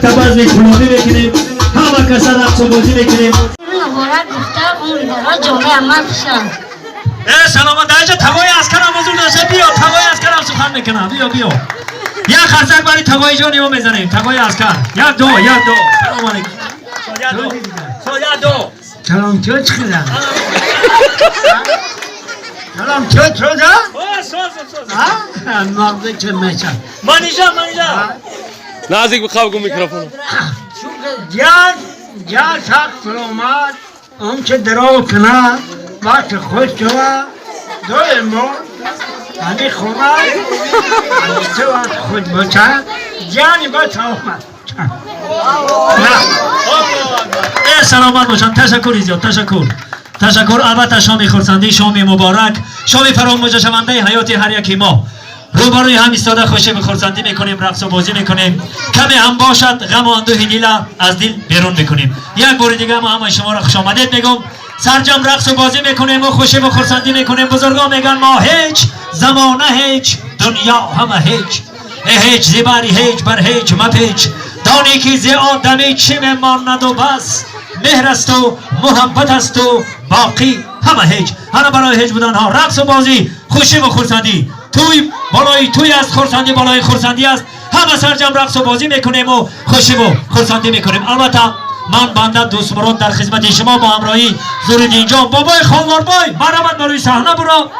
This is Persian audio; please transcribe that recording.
تباز گلابی بکنیم همه کسا رقص و بازی بکنیم مبارک گفتار امیدوارا جمعه عمل بشن سلامت دایجا تقوی اسکر هم حضور داشته بیا تقوی اسکر هم سخن میکنم بیا یک خرچک برای تقوی جانی ما میزنیم تقوی اسکر یک دو سلام علیکم سویا دو سلام چه خیلی سلام چه شده؟ مغزه چه میشه منیجا نزدیک بخواه بگو میکروفون جان شخص سلامت اون چه درو کنه وقت خوش شده دوی ما همی خونه همی چه وقت خود باشه جانی باشه آمد سلامت باشم تشکر زیاد تشکر البته شام خرسندی شام مبارک شام فراموش شونده حیات هر یکی ما روبروی هم ایستاده خوشی خرسندی میکنیم رقص و بازی میکنیم کمی هم باشد غم و اندوه دل از دل بیرون میکنیم یک بار دیگه ما همه شما را خوش آمدید میگم سرجم رقص و بازی میکنیم و خوشی و خرسندی میکنیم بزرگا میگن ما هیچ زمانه هیچ دنیا همه هیچ زیباری هیچ بر هیچ مپیچ دانی که زی آدمی چی میماند و بس مهر است و محبت است و باقی همه هیچ برای هیچ بودن ها رقص و بازی خوشی و خرسندی توی است خرسندی بالای خرسندی است همه سرجم رقص و بازی میکنیم و خوشی و خرسندی میکنیم البته من بنده دوست مراد در خدمت شما با همراهی زورید اینجا بابای خانوار بای مرحمت بروی صحنه برو